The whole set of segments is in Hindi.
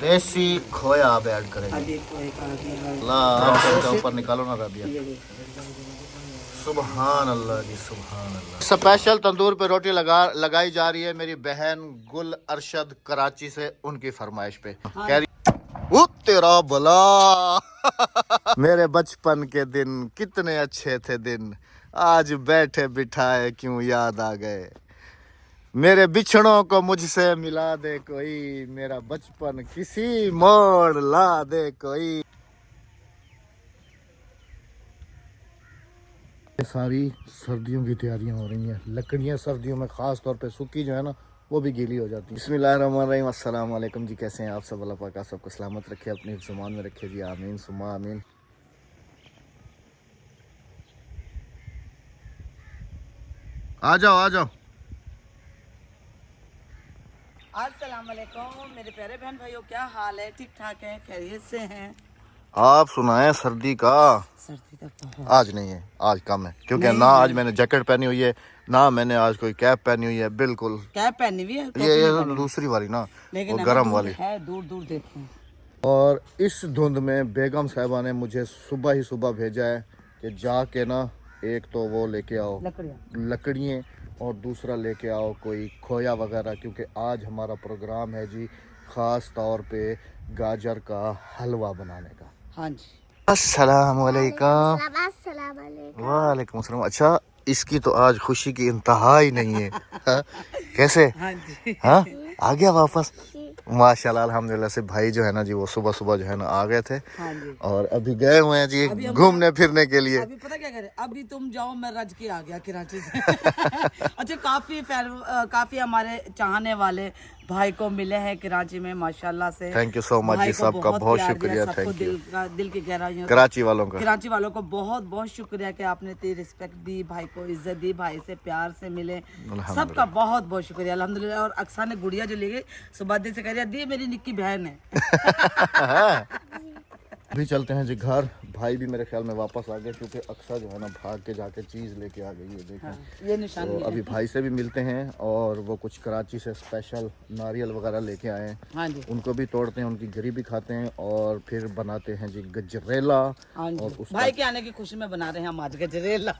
देसी खोया आप ऐड करेंगे। अभी खोए का अल्लाह ऊपर निकालो ना राबिया। सुभान अल्लाह जी सुभान अल्लाह। स्पेशल तंदूर पे रोटी लगाई जा रही है मेरी बहन गुल अरशद कराची से, उनकी फरमाइश पे। कह रही वो तेरा भला मेरे बचपन के दिन कितने अच्छे थे दिन, आज बैठे बिठाए क्यों याद आ गए। मेरे बिछड़ों को मुझसे मिला दे कोई, मेरा बचपन किसी मोड़ ला दे कोई। सारी सर्दियों की तैयारियां हो रही हैं। लकड़ियां सर्दियों में खास तौर पे सूखी जो है ना वो भी गीली हो जाती है। बिस्मिल्लाहिर्रहमानिर्रहीम, अस्सलाम वालेकुम जी, कैसे हैं आप सब? अल्लाह पाक आप सबको सलामत रखे, अपनी ज़ुबान में रखे जी, आमीन सुम्मा आमीन। आ जाओ आ जाओ। अस्सलाम वालेकुम मेरे प्यारे बहन भाइयों, क्या हाल है? ठीक ठाक है, खैरियत से हैं? आप सुनाएं सर्दी का। सर्दी तक तो आज नहीं है, आज कम है, क्योंकि ना आज मैंने जैकेट पहनी हुई है, ना मैंने आज कोई कैप पहनी हुई है। बिल्कुल कैप पहनी हुई है, ये दूसरी वाली ना, लेकिन वो गर्म वाली है, दूर दूर देखें। और इस धुंध में बेगम साहिबा ने मुझे सुबह ही सुबह भेजा है कि जाके ना एक तो वो लेके आओ लकड़ियाँ और दूसरा लेके आओ कोई खोया वगैरह, क्योंकि आज हमारा प्रोग्राम है जी ख़ास तौर पे गाजर का हलवा बनाने का। हाँ जी। अस्सलाम वालेकुम। वालेकुम अस्सलाम। अच्छा, इसकी तो आज खुशी की इंतहा ही नहीं है। हाँ? कैसे? हाँ जी। हाँ आ गया वापस माशाल्लाह अल्हम्दुलिल्लाह से। भाई जो है ना जी वो सुबह सुबह जो है ना आ गए थे। हाँ जी। और अभी गए हुए हैं जी घूमने फिरने के लिए। अभी पता क्या करे, अभी तुम जाओ, मैं रज के आ गया कराची से। अच्छा, काफी हमारे चाहने वाले भाई को मिले हैं कराची में माशाल्लाह से। थैंक यू सो मच जी, सबका बहुत शुक्रिया। थैंक यू दिल की गहराइयों कराची वालों को बहुत बहुत शुक्रिया कि आपने इतनी रिस्पेक्ट दी, भाई को इज्जत दी, भाई से प्यार से मिले, सबका बहुत बहुत शुक्रिया अल्हम्दुलिल्लाह। और अक्सा ने गुड़िया जो ले गई सुबह दिन से कह रही दी मेरी निक्की बहन है। अभी चलते हैं जी घर। भाई भी मेरे ख्याल में वापस आ गए, क्योंकि अक्सा जो है ना भाग के जाके चीज़ लेके आ गई है, देखें। हाँ, ये निशानी तो अभी भाई से भी मिलते हैं और वो कुछ कराची से स्पेशल नारियल वगैरह लेके आए हैं। हाँ जी। उनको भी तोड़ते हैं, उनकी गरी भी खाते हैं और फिर बनाते हैं जी गजरेला। हाँ जी। और भाई के आने की खुशी में बना रहे हैं हम आज गजरेला।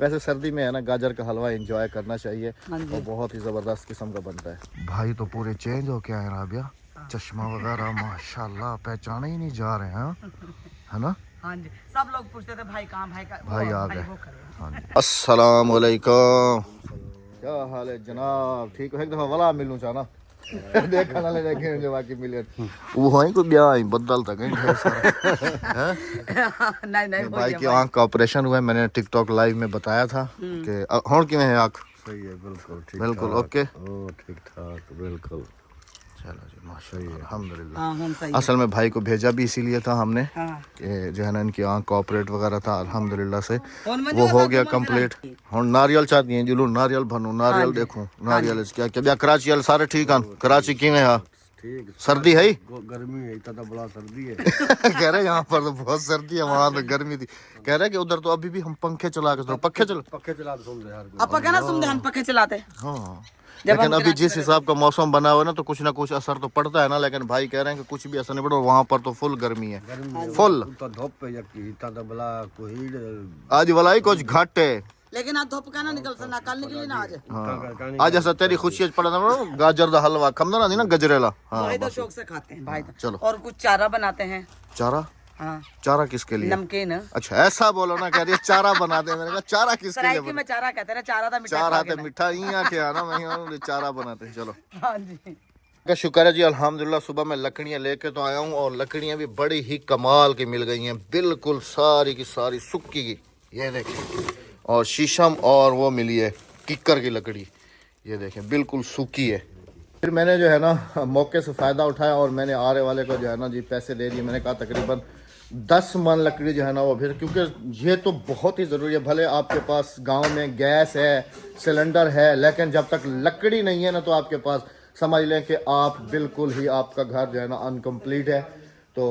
वैसे सर्दी में है ना गाजर का हलवा एंजॉय करना चाहिए हाँ जी। और बहुत ही ज़बरदस्त किस्म का बनता है। भाई तो पूरे चेंज हो के आए राबिया, चश्मा वगैरह माशाल्लाह पहचाने ही नहीं जा रहे हैं, है ना? हाँ जी। सब लोग पूछते थे भाई कहाँ, भाई आ गए। हाँ जी। अस्सलाम वालेकुम, क्या हाल है जनाब? ठीक हो? एक दफा वाला मिलूं चाहना देखा ना ले देखे जो बाकी मिले वो है कोई ब्याह ही बदल तक ढेर सारा। नहीं भाई की आंख का ऑपरेशन हुआ है, मैंने टिकटॉक लाइव में बताया था कि हुण किवें है आंख? सही है, बिल्कुल ठीक, बिल्कुल ओके, ओ ठीक ठाक बिल्कुल। चलो जी माशाल्लाह अल्हम्दुलिल्लाह। असल में भाई को भेजा भी इसीलिए था हमने कि जो है ना इनकी आंख का ऑपरेट वगैरह था, अल्हम्दुलिल्लाह से वो हो गया कंप्लीट। हुण नारियल चाहती हैं जी, लो नारियल भनू, नारियल देखूं, नारियल क्या क्या कराची वाले सारे ठीक हैं? कराची किवें है? ठीक, सर्दी है, गर्मी है, इतना बड़ा सर्दी है। कह रहे यहाँ पर तो बहुत सर्दी है, वहाँ तो गर्मी थी। कह रहे कि उधर तो अभी भी हम पंखे चला के पक्के चला हम पक्के चलाते। हाँ, लेकिन अभी जिस हिसाब का मौसम बना हुआ है ना तो कुछ ना कुछ असर तो पड़ता है ना, लेकिन भाई कह रहे हैं कि कुछ भी असर नहीं पड़ा। वहाँ पर तो फुल गर्मी है, फुल। आज वाला ही कुछ घट है, लेकिन आज धूप का ना निकल सकना, कल निकली ना आज। हाँ आज ऐसा तेरी खुशी पड़ा ना गाजर का हलवा खमदा ना थी ना गजरेला। हाँ भाई तो शौक से खाते हैं भाई। चलो और कुछ चारा बनाते हैं। चारा? हाँ। चारा किसके लिए? नमकीन। अच्छा ऐसा बोलो ना, कह रही है चारा बना दे। मैंने कहा चारा किसके लिए? में चारा कहते हैं, चारा था मीठा, चारा तो मीठा ही के आना, मैं चारा बनाते हैं। चलो हाँ जी का शुक्र है जी अल्हम्दुलिल्लाह। सुबह मैं लकड़ियाँ लेके तो आया हूँ और लकड़ियाँ भी बड़ी ही कमाल की मिल गई हैं, बिल्कुल सारी की सारी सुक्की की, ये देखिए। और शीशम और वो मिली है किक्कर की लकड़ी, ये देखें बिल्कुल सूखी है। फिर मैंने जो है ना मौके से फ़ायदा उठाया और मैंने आरे वाले को जो है ना जी पैसे दे दिए। मैंने कहा तकरीबन 10 मन लकड़ी जो है ना वो, फिर क्योंकि ये तो बहुत ही ज़रूरी है। भले आपके पास गांव में गैस है, सिलेंडर है, लेकिन जब तक लकड़ी नहीं है ना तो आपके पास समझ लें कि आप बिल्कुल ही आपका घर जो है ना अनकम्प्लीट है। तो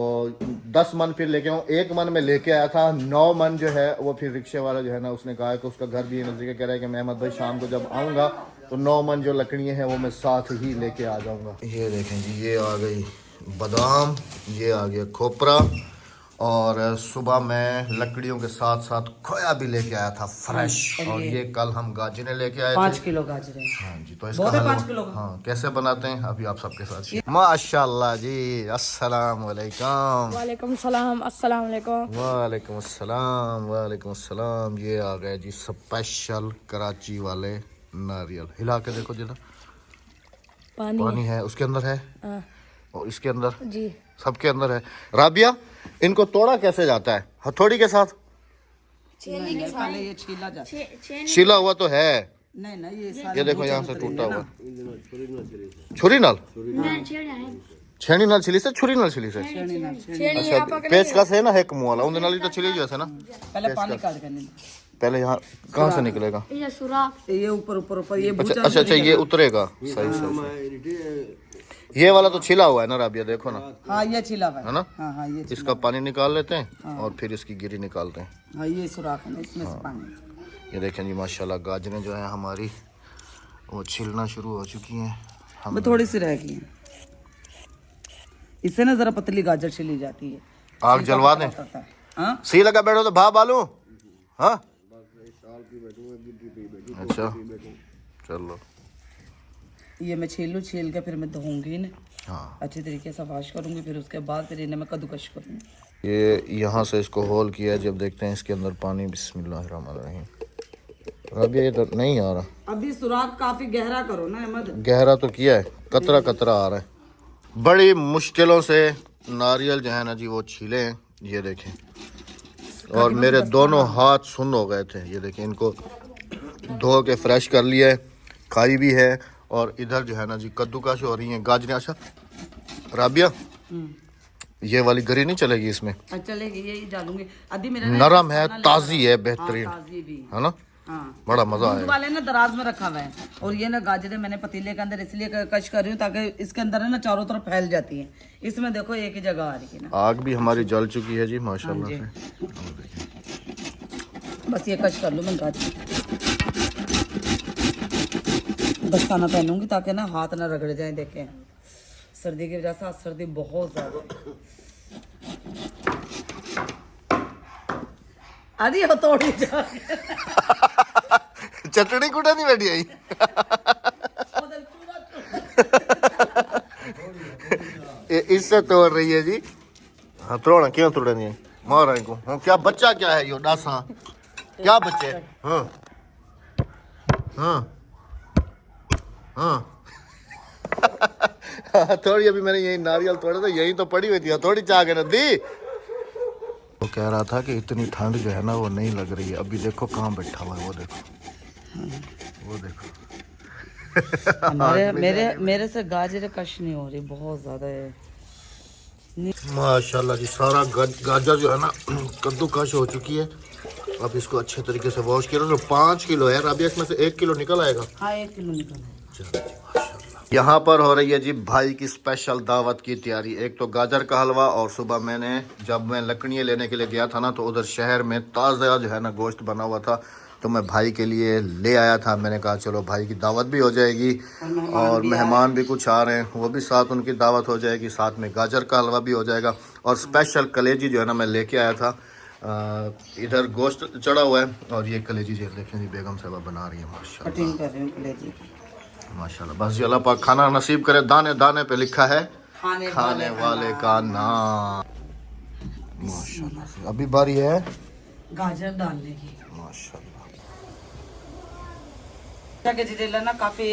10 मन फिर लेके आऊँ, 1 मन में लेके आया था, 9 मन जो है वो फिर रिक्शे वाला जो है ना उसने कहा कि उसका घर भी नज़दीक, कह रहा है कि मैं अहमद भाई शाम को जब आऊँगा तो 9 मन जो लकड़ियाँ हैं वो मैं साथ ही लेके आ जाऊंगा। ये देखें जी, ये आ गई बादाम, ये आ गया खोपरा, और सुबह मैं लकड़ियों के साथ साथ खोया भी लेके आया था फ्रेश। और ये कल हम गाजरें लेके आए 5 थे। किलो गाजरें। हाँ जी, तो इसका बहुत है हलवा 5 किलो का। हाँ कैसे बनाते हैं अभी आप सबके साथ शेयर। माशाल्लाह जी, अस्सलाम वालेकुम। वालेकुम सलाम, अस्सलाम वालेकुम। वालेकुम अस्सलाम, वालेकुम अस्सलाम। ये आ गए जी स्पेशल कराची वाले नारियल। हिला के देखो जरा, पानी है उसके अंदर है, हाँ। और इसके अंदर जी सबके अंदर है। राबिया, इनको तोड़ा कैसे जाता है? हथौड़ी के साथ? पहले ये छीला जाता है। छिला हुआ तो है। नहीं नहीं, ये सारे ये देखो भूजे यहाँ से उतरेंगे टूटा ना। हुआ। छुरी नाल, छेनी नाल छिली से, छुरी नाल छिली से। छेनी ना, छेनी। अच्छा, पेचकस है ना, है कमू वाला, उनके नाल ही तो छिली जैसे ना। पहले पानी काट कर लेना। पहले यहाँ कहाँ से निकलेगा? ये सुराख। ये ऊपर ऊपर ऊपर ये अच्छा भूजा अच्छा अच्छा, ये उतरेगा। सही सही। ये वाला तो छिला हुआ है ना राबिया, देखो ना। हाँ ये छिला हुआ है ना? हाँ हाँ ये छिला। इसका पानी निकाल लेते हैं और फिर इसकी गिरी निकालते हैं। हाँ ये सुराख है ना, इसमें से पानी। ये देखें जी, माशाल्लाह गाजरें जो है हमारी वो छिलना शुरू हो चुकी हैं। हम मैं थोड़ी सी रह गई है, इससे ना जरा पतली गाजर छिली जाती है। आग जलवा दें? हाँ सी लगा बैठो तो भा बालू। हाँ अच्छा चलो। ये मैं छील लूँ, छील के फिर मैं धोऊंगी ना हाँ, अच्छी तरीके से वॉश करूंगी, फिर उसके बाद फिर इन्हें मैं कद्दूकश करूंगी। ये यहाँ से इसको होल किया है, जब देखते हैं इसके अंदर पानी। बिस्मिल्लाहिर्रहमानिर्रहीम। अभी ये तो नहीं आ रहा। अभी सुराख काफी गहरा करो ना अहमद। गहरा तो किया है, कतरा कतरा आ रहा है। बड़ी मुश्किलों से नारियल जो है ना जी वो छीले हैं, ये देखें। और मेरे दोनों हाथ सुन्न हो गए थे। ये देखें, इनको धो के फ्रेश कर लिया है, खाई भी है। और इधर जो है ना जी कद्दूकश हो रही हैं गाजरें। अच्छा राबिया, ये वाली गरी नहीं चलेगी इसमें? चलेगी, यही डालूंगी। अभी मेरा नरम है, ताजी है, बेहतरीन ताजी भी है ना, हाँ। बड़ा मजा दूध आया। वाले ना दराज में रखा हुआ है, और ये ना गाजरें मैंने पतीले के अंदर इसलिए कश कर रही हूँ ताकि इसके अंदर है ना चारों तरफ फैल जाती है। इसमें देखो एक ही जगह आ रही है ना। आग भी हमारी जल चुकी है जी माशाल्लाह हाँ से। बस ये कश कर लूँ मैं गाजर। दस्ताना पहनूंगी ताकि ना हाथ ना रगड़ जाए। देखें सर्दी की वजह से आज सर्दी बहुत ज्यादा। अरे हथौड़ी जा चटनी कुटा नहीं बैठी आई। इससे तोड़ रही है जी। हाँ तोड़ना क्यों तोड़नी है? मार को हाँ, क्या बच्चा क्या है यो डासा? क्या बच्चे? हाँ हाँ हाँ। थोड़ी अभी मैंने यही नारियल तोड़ा था, यही तो पड़ी हुई थी, थोड़ी चाह के न दी। वो कह रहा था कि इतनी ठंड जो है ना वो नहीं लग रही है। अभी देखो कहाँ बैठा हुआ है, वो देखो वो देखो। मेरे से गाजर कश नहीं हो रही, बहुत ज्यादा है। माशाल्लाह जी, सारा गाजर जो है ना कद्दूकश हो चुकी है। अब इसको अच्छे तरीके से वॉश किया। तो 5 किलो है राबिया, इसमें से 1 किलो निकल आएगा। हाँ 1 किलो निकल है। यहाँ पर हो रही है जी भाई की स्पेशल दावत की तैयारी। एक तो गाजर का हलवा, और सुबह मैंने जब मैं लकड़ियाँ लेने के लिए गया था ना तो उधर शहर में ताज़ा जो है ना गोश्त बना हुआ था, तो मैं भाई के लिए ले आया था। मैंने कहा चलो भाई की दावत भी हो जाएगी और मेहमान भी कुछ आ रहे हैं, वो भी साथ उनकी दावत हो जाएगी, साथ में गाजर का हलवा भी हो जाएगा। और स्पेशल कलेजी जो है ना मैं लेके आया था। इधर गोश्त चढ़ा हुआ है और ये कलेजी जो देखें जी बेगम साहबा बना रही है माशाल्लाह। कटिंग कर रही हूँ कलेजी की। माशाल्लाह, बस जी अल्लाह पाक खाना नसीब करे। दाने दाने पे लिखा है खाने वाले का नाम। माशाल्लाह से अभी बारी है गाजर डालने की। माशाल्लाह। के जिलेला ना काफी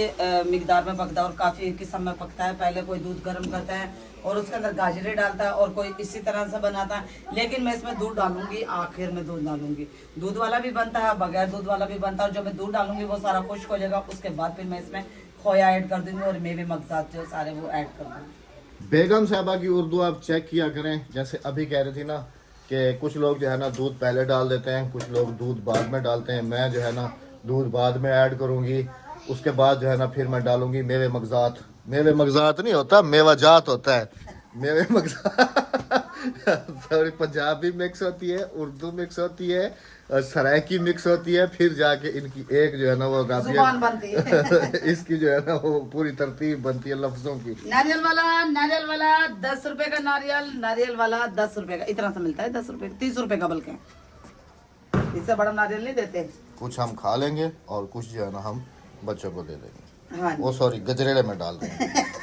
मिकदार में पकता है और काफी किस्म में पकता है। पहले कोई दूध गर्म करता है और उसके अंदर गाजरे डालता है, और कोई इसी तरह से बनाता है। लेकिन मैं इसमें दूध डालूंगी, आखिर में दूध डालूंगी। दूध वाला भी बनता है, बगैर दूध वाला भी बनता है। और जब मैं दूध डालूंगी वो सारा खुश्क हो जाएगा, उसके बाद फिर मैं इसमें खोया ऐड कर दूंगी और मेवे मगजात जो सारे वो ऐड कर दूंगी। बेगम साहबा की उर्दू आप चेक किया करें। जैसे अभी कह रही थी ना कि कुछ लोग जो है ना दूध पहले डाल देते हैं, कुछ लोग दूध बाद में डालते हैं। मैं जो है ना दूध बाद में ऐड करूंगी, उसके बाद जो है ना फिर मैं डालूंगी मेवे मगजात। मेवे मगजात नहीं होता, मेवा जात होता है। मेवे मगजात थोड़ी पंजाबी मिक्स होती है, उर्दू मिक्स होती है, और सरायकी मिक्स होती है, फिर जाके इनकी एक जो है ना वो जुबान राबिया बनती है। इसकी जो है ना वो पूरी तरतीब बनती है लफ्जों की। नारियल वाला 10 रुपए का नारियल वाला 10 रुपए का, इतना सा मिलता है, 10 रुपए 30 रुपए का, बल्कि इससे बड़ा नारियल नहीं देते। कुछ हम खा लेंगे और कुछ जो है ना हम बच्चों को दे देंगे। हाँ वो सॉरी गजरेले में डाल देंगे।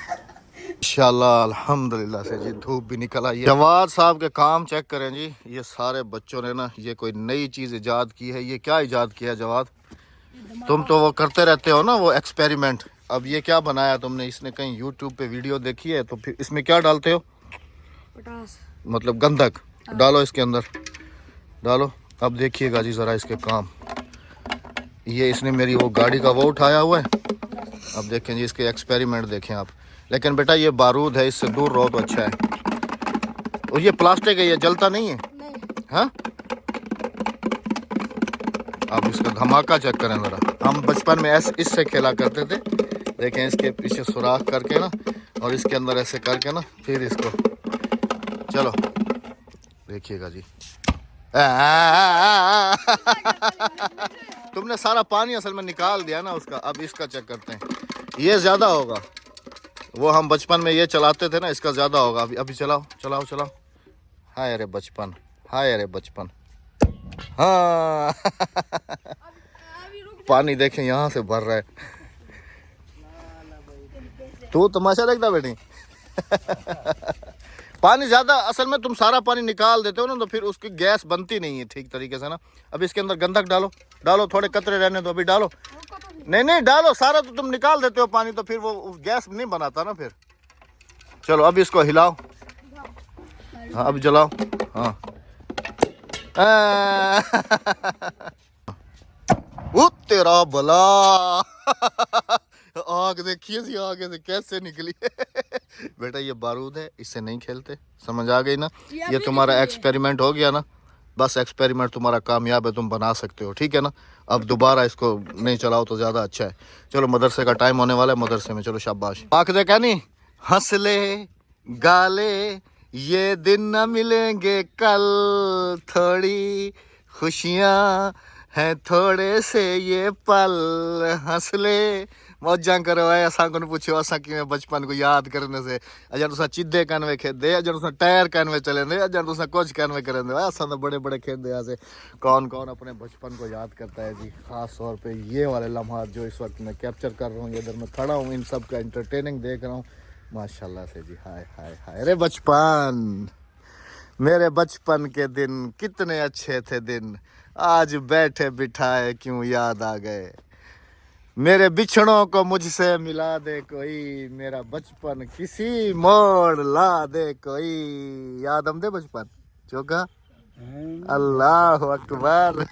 इंशाल्लाह अल्हम्दुलिल्लाह से जी धूप भी निकल आई है। जवाद साहब के काम चेक करें जी, ये सारे बच्चों ने ना ये कोई नई चीज इजाद की है। ये क्या इजाद किया जवाद? तुम तो वो करते रहते हो ना वो एक्सपेरिमेंट। अब ये क्या बनाया तुमने? इसने कहीं यूट्यूब पे वीडियो देखी है? तो फिर इसमें क्या डालते हो? पोटास। मतलब गंधक डालो इसके अंदर, डालो। अब देखिएगा जी ज़रा इसके काम। ये इसने मेरी वो गाड़ी का वो उठाया हुआ है। अब देखें जी इसके एक्सपेरिमेंट देखें आप। लेकिन बेटा ये बारूद है, इससे दूर रहो तो अच्छा है। और ये प्लास्टिक है, ये जलता नहीं है। हाँ, अब इसका धमाका चेक करें ज़रा। हम बचपन में ऐसे इससे खेला करते थे। देखें इसके पीछे सुराख करके ना, और इसके अंदर ऐसे करके ना, फिर इसको चलो देखिएगा जी। तुमने सारा पानी असल में निकाल दिया ना उसका। अब इसका चेक करते हैं, ये ज़्यादा होगा। वो हम बचपन में ये चलाते थे ना, इसका ज़्यादा होगा। अभी चलाओ चलाओ चलाओ। हाय अरे बचपन, हाय अरे बचपन। हाँ पानी देखें यहाँ से भर रहा है। तू तमाशा देखता बेटी। पानी ज़्यादा, असल में तुम सारा पानी निकाल देते हो ना तो फिर उसकी गैस बनती नहीं है ठीक तरीके से ना। अब इसके अंदर गंधक डालो, डालो, थोड़े कतरे रहने दो, अभी डालो। नहीं नहीं डालो, सारा तो तुम निकाल देते हो पानी, तो फिर वो गैस नहीं बनाता ना फिर। चलो अब इसको हिलाओ। हाँ अब जलाओ। हाँ वो तेरा भला। आग देखिए सी आगे से कैसे निकली। बेटा ये बारूद है, इससे नहीं खेलते, समझ आ गई ना। ये तुम्हारा एक्सपेरिमेंट हो गया ना, बस एक्सपेरिमेंट तुम्हारा कामयाब है, तुम बना सकते हो, ठीक है ना। अब दोबारा इसको नहीं चलाओ तो ज़्यादा अच्छा है। चलो मदरसे का टाइम होने वाला है, मदरसे में चलो शाबाश। आँख दे क्या नहीं, हंस ले गाले ये दिन न मिलेंगे कल, थोड़ी खुशियाँ हैं थोड़े से ये पल, हंस ले मौजां करो। असा को पूछो असा कि बचपन को याद करने से अजर तुसा चिद्दे कनवे खेदे, अजर तुसा टायर कनवे चले दे, अजर तुसा कुछ कनवे करें असा तो बड़े बड़े खेदे। ऐसे कौन कौन अपने बचपन को याद करता है जी। ख़ास तौर पे ये वाले लम्हात जो इस वक्त मैं कैप्चर कर रहा हूँ, इधर मैं खड़ा हूँ, इन सब का एंटरटेनिंग देख रहा हूँ माशाल्लाह से जी। हाय हाय हाय अरे बचपन, मेरे बचपन के दिन कितने अच्छे थे दिन, आज बैठे बिठाए क्यों याद आ गए। मेरे बिछड़ों को मुझसे मिला दे कोई, मेरा बचपन किसी मोड़ ला दे कोई। याद हम दे बचपन चौका। अल्लाह अकबर।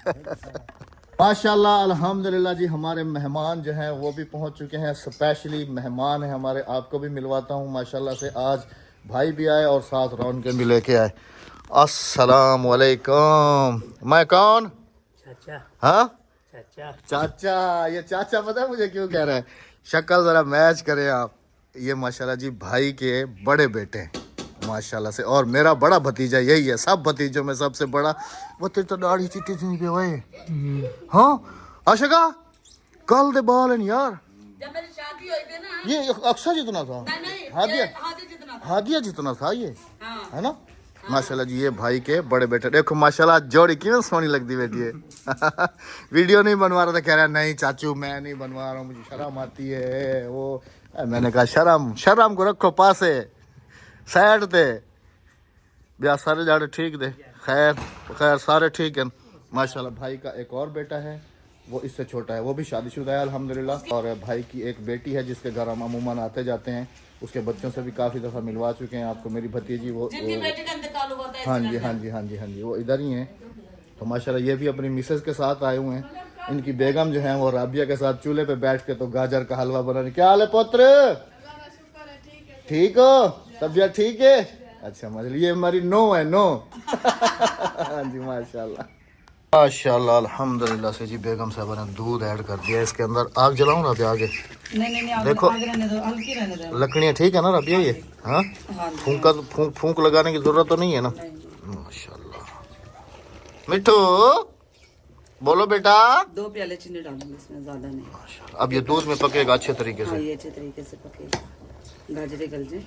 माशाल्लाह अल्हम्दुलिल्लाह जी। हमारे मेहमान जो हैं वो भी पहुंच चुके हैं। स्पेशली मेहमान हैं हमारे, आपको भी मिलवाता हूं माशाल्लाह से। आज भाई भी आए और साथ रौन के भी लेके आए। अस्सलाम वालेकुम। मैं कौन? चाचा। हाँ चाचा। ये चाचा पता है मुझे क्यों कह रहा है? शक्ल ज़रा मैच करें आप। ये माशाल्लाह जी भाई के बड़े बेटे हैं माशाल्लाह से, और मेरा बड़ा भतीजा यही है, सब भतीजों में सबसे बड़ा। वो तेरी तो दाढ़ी चिट्टी चिट्टी पे हुए। हाँ आशिका कल दे बाल हैं यार। जब मेरी शादी हुई थी ना, ये अक्सर जितना था, हादिया जितना था ये, है ना। माशाल्लाह जी ये भाई के बड़े बेटे। देखो माशाल्लाह जोड़ी क्यों सोनी लगती बेटी है। वीडियो नहीं बनवा रहा था, कह रहा नहीं चाचू मैं नहीं बनवा रहा हूँ, मुझे शर्म आती है वो। मैंने कहा शर्म को रखो पासे साइड थे। ब्याह सारे जाड़े ठीक थे, खैर सारे ठीक है माशाल्लाह। भाई का एक और बेटा है, वो इससे छोटा है, वो भी शादीशुदा है अल्हम्दुलिल्लाह। और भाई की एक बेटी है जिसके घर हम अमूमन आते जाते हैं, उसके बच्चों से भी काफ़ी दफ़ा मिलवा चुके हैं आपको। मेरी भतीजी वो हाँ जी हाँ जी हाँ जी हाँ जी वो इधर ही हैं। तो माशाल्लाह ये भी अपनी मिसेस के साथ आए हुए हैं। इनकी बेगम जो है वो राबिया के साथ चूल्हे पे बैठ के तो गाजर का हलवा बनाने। क्या हाल है पुत्र? ठीक हो? तबीयत ठीक है? अच्छा मतलब ये हमारी नो है नो। हाँ जी माशाल्लाह माशाल्लाह अल्हम्दुलिल्लाह से जी। बेगम साहब ने दूध ऐड कर दिया इसके अंदर। आग जलाऊं ना अभी आगे? नहीं देखो हल्की रहने दो। लकड़ियाँ ठीक है ना रबिया ये? हाँ फूंक लगाने की जरूरत तो नहीं है ना। माशाल्लाह मिठू बोलो बेटा। 2 प्याले चीनी डालूंगी इसमें, ज्यादा नहीं। अब ये दूध में पकेगा अच्छे तरीके हाँ, से। ये अच्छे तरीके से पकेगा, गाजरे गल जाए।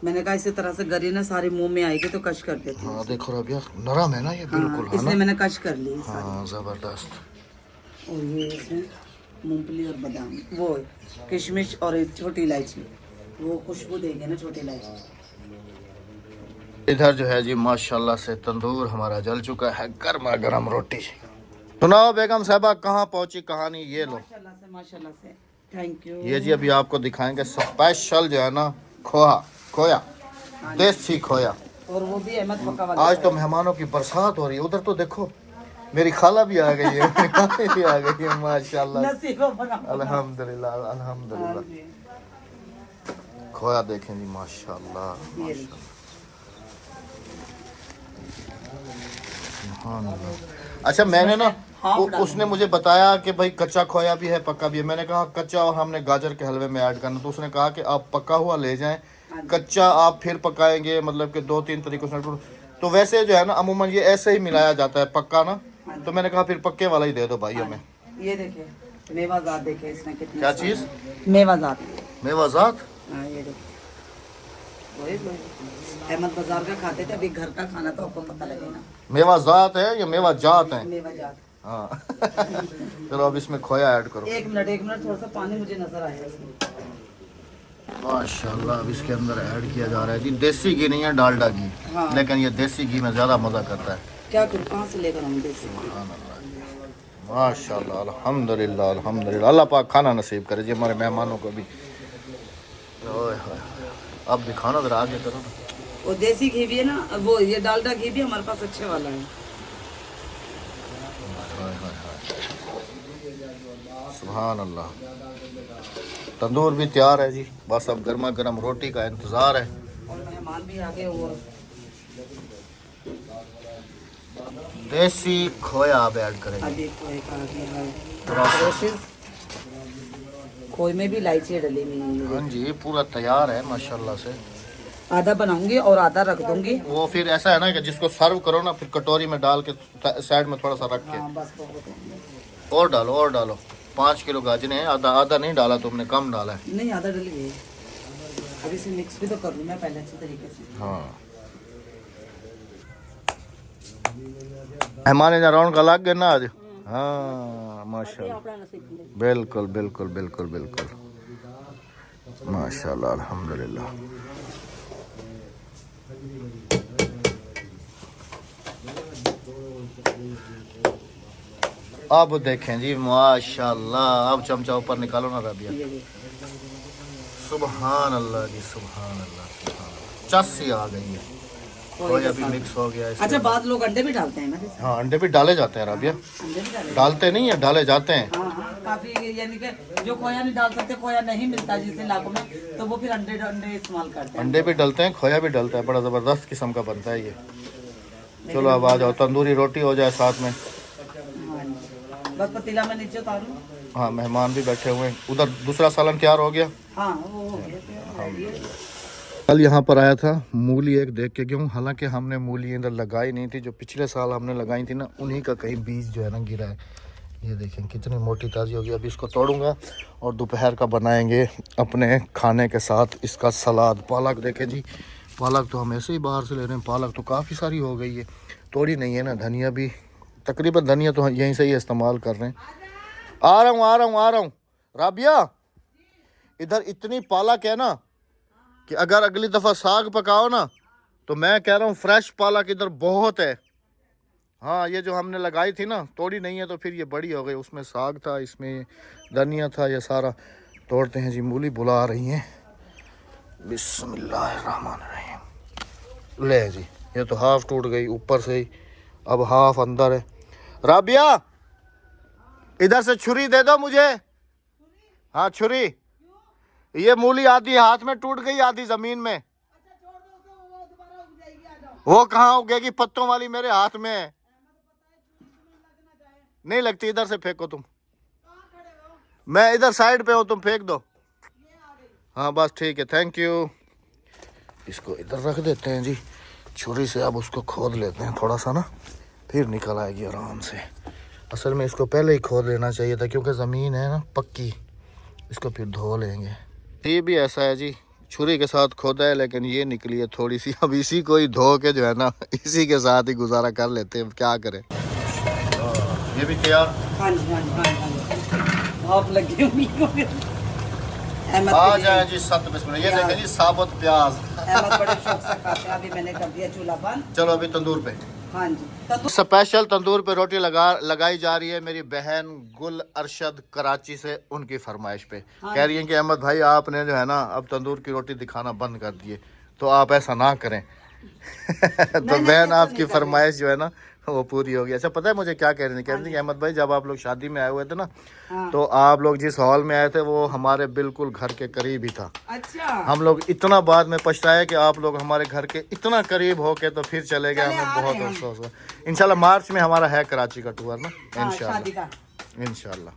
मैंने कहा इसी तरह से गरी ना सारे मुंह में आएगी तो कश कर देती हूँ। हाँ देखो रबिया, नरम है ना ये बिल्कुल, है इसलिए ना। मैंने कश कर ली सारी। हाँ जबरदस्त। और ये इसमें मूंगफली और बादाम, वो किशमिश और एक छोटी इलायची, वो खुशबू देंगे ना छोटी इलायची। इधर जो है जी माशाल्लाह से तंदूर हमारा जल चुका है, गर्मा गर्म रोटी। सुनाओ बेगम साहबा, कहाँ पहुंची कहानी, ये लो। माशाल्लाह से, थैंक यू। ये जी अभी आपको दिखाएंगे स्पेशल जो है ना खोया, देसी खोया। और वो भी अहमद पक्का वाला। आज तो मेहमानों की बरसात हो रही है। उधर तो देखो मेरी खाला भी आ गई है, मेरी खाला भी आ गई है माशाल्लाह। अल्हम्दुलिल्लाह अल्हम्दुलिल्लाह। खोया देखें जी माशाल्लाह माशाल्लाह। अच्छा मैंने ना उसने मुझे बताया कि भाई कच्चा खोया भी है पक्का भी है। मैंने कहा कच्चा और हमने गाजर के हलवे में ऐड करना, तो उसने कहा कि आप पक्का हुआ ले जाएं, कच्चा आप फिर पकाएंगे, मतलब कि 2-3 तरीकों से। तो वैसे जो है ना अमूमन ये ऐसे ही मिलाया जाता है पक्का ना, तो मैंने कहा फिर पक्के वाला ही दे दो भाई हमें। ये देखिए मेवाजात, देखिए इसमें कितने, क्या चीज? मेवाजात। मेवाजात। हाँ ये देखो, वही अहमद बाजार का खाते थे, अभी घर का खाना तो आपको पता लगेगा। मेवाजात है या मेवा जात है? मेवाजात। हाँ चलो अब इसमें खोया ऐड करो। एक मिनट, थोड़ा सा पानी मुझे नजर आया इसमें। माशाल्लाह अब इसके अंदर ऐड किया जा रहा है जी देसी घी, नहीं है डालडा घी। हाँ। लेकिन ये देसी घी में ज्यादा मजा करता है। क्या करूँ, कहाँ से लेकर हम देसी? माशाल्लाह अल्हम्दुलिल्लाह अल्हम्दुलिल्लाह। अल्लाह पाक खाना नसीब करे जी हमारे मेहमानों को भी। ओए होए, अब भी खाना जरा आगे करो ना। वो देसी घी भी है ना, वो ये डालडा घी भी हमारे पास अच्छे वाला है। सुभान अल्लाह। तंदूर भी तैयार है जी, बस अब गर्मा गर्म रोटी का इंतजार है। और मेहमान भी आ गए। और देसी खोया आप ऐड करेंगे। अभी खोए का आ गया है प्रोसेस। खोए में भी इलायची डली हुई है। हाँ जी पूरा तैयार है माशाल्लाह से। आधा बनाऊंगी और आधा रख दूंगी। वो फिर ऐसा है ना कि जिसको सर्व करो ना फिर कटोरी में डाल के साइड में थोड़ा सा रख के। हाँ बस बहुत है। और डालो 5 किलो गाजरे हैं, आधा नहीं डाला तुमने, कम डाला है। नहीं आधा डली हुई है। अभी इसे मिक्स भी तो कर लूँ मैं पहले अच्छे तरीके से। हाँ मेहमान इधर राउंड का लग गए ना आज। हाँ माशाल्लाह, बिल्कुल बिल्कुल बिल्कुल बिल्कुल माशाल्लाह अल्हम्दुलिल्लाह। अब देखें जी माशाल्लाह, अब चमचा ऊपर निकालो ना रबिया। सुभान अल्लाह जी सुभान अल्लाह सुभान अल्लाह। चस्सी आ गई है, खोया भी मिक्स हो गया इसके अच्छा अंदर। बाद लोग अंडे भी डालते हैं ना? हाँ अंडे भी डाले जाते हैं रबिया। अंडे भी डाले? डालते नहीं है, डाले जाते हैं। हाँ हाँ, काफी यानी कि जो खोया नहीं डाल सकते, खोया नहीं मिलता जिस इलाकों में, तो वो फिर अंडे इस्तेमाल करते हैं। अंडे भी डलते हैं, खोया भी डलता है, बड़ा ज़बरदस्त किस्म का बनता है ये। चलो अब आ जाओ, तंदूरी रोटी हो जाए साथ में। हाँ, बस पतीला में नीचे उतारूं। हाँ मेहमान भी बैठे हुए हैं, उधर दूसरा सालन तैयार हो गया। हाँ वो हो गया। कल यहाँ पर आया था, मूली एक देख के गया हूँ। हालांकि हमने मूली इधर लगाई नहीं थी, जो पिछले साल हमने लगाई थी ना उन्हीं का कहीं बीज जो है ना गिरा है। ये देखें कितनी मोटी ताज़ी होगी। अभी इसको तोड़ूंगा और दोपहर का बनाएंगे अपने खाने के साथ इसका सलाद। पालक देखें जी, पालक तो हम ऐसे ही बाहर से ले रहे हैं, पालक तो काफ़ी सारी हो गई है, तोड़ी नहीं है ना। धनिया भी तकरीबन, धनिया तो यहीं से ही इस्तेमाल कर रहे हैं। आ रहा हूँ राबिया, इधर इतनी पालक है ना कि अगर अगली दफ़ा साग पकाओ ना तो मैं कह रहा हूँ फ्रेश पालक इधर बहुत है। हाँ ये जो हमने लगाई थी ना, तोड़ी नहीं है तो फिर ये बड़ी हो गई। उसमें साग था, इसमें धनिया था, ये सारा तोड़ते हैं जी। मूली बुला रही हैं, बिस्मिल्लाहिर्रहमानिर्रहीम। ले जी, ये तो हाफ टूट गई ऊपर से ही, अब हाफ अंदर है। राबिया इधर से छुरी दे दो मुझे। हाँ छुरी, ये मूली आधी हाथ में टूट गई, आधी जमीन में। वो कहाँ उगेगी, पत्तों वाली मेरे हाथ में है। नहीं लगती, इधर से फेंको तुम। मैं इधर साइड पे हूँ, तुम फेंक दो। हाँ बस ठीक है, थैंक यू। इसको इधर रख देते हैं जी। छुरी से अब उसको खोद लेते हैं थोड़ा सा ना, फिर निकल आएगी आराम से। असल में इसको पहले ही खोद लेना चाहिए था क्योंकि ज़मीन है ना पक्की, इसको फिर धो लेंगे। ये भी ऐसा है जी, छुरी के साथ खोदा है लेकिन ये निकली है थोड़ी सी। अब इसी को ही धो के जो है ना इसी के साथ ही गुजारा कर लेते हैं, क्या करें। ये भी तैयार। हाँ जी हाँ जी हाँ जी, हाँ जी। आप लगे हुए आ जाए जी 7 मिनट। ये देखें जी साबुत प्याज। अहमद बड़े शौक से खाते हैं। अभी मैंने कर दिया चूल्हा बंद। चलो अभी तंदूर पे। हाँ जी, स्पेशल तंदूर पे रोटी लगाई जा रही है मेरी बहन गुल अरशद कराची से, उनकी फरमाइश पे। कह रही है कि अहमद भाई आपने जो है ना अब तंदूर की रोटी दिखाना बंद कर दिए, तो आप ऐसा ना करें। तो बहन आपकी फरमाइश जो है ना वो पूरी होगी। अच्छा पता है मुझे क्या कह रही थी? कह रही थी कि अहमद भाई जब आप लोग शादी में आए हुए थे ना, तो आप लोग जिस हॉल में आए थे वो हमारे बिल्कुल घर के करीब ही था। अच्छा, हम लोग इतना बाद में पछताए कि आप लोग हमारे घर के इतना करीब हो के तो फिर चले गए। हमें बहुत अफसोस हुआ। इंशाल्लाह मार्च में हमारा है कराची का टूर ना, इंशाल्लाह इंशाल्लाह।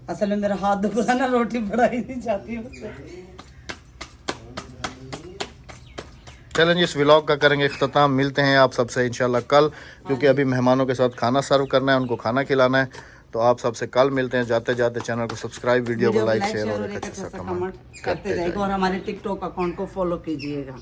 असल में मेरा हाथ दुख रहा ना, रोटी बढ़ाई नहीं जाती मुझसे। चलें इस व्लॉग का करेंगे इख्तिताम। मिलते हैं आप सबसे इंशाल्लाह कल, क्योंकि अभी मेहमानों के साथ खाना सर्व करना है, उनको खाना खिलाना है। तो आप सबसे कल मिलते हैं। जाते जाते चैनल को सब्सक्राइब, वीडियो को लाइक शेयर और एक अच्छा सा कमेंट करते जाइएगा और हमारे टिकटॉक अकाउंट को फॉलो कीजिएगा।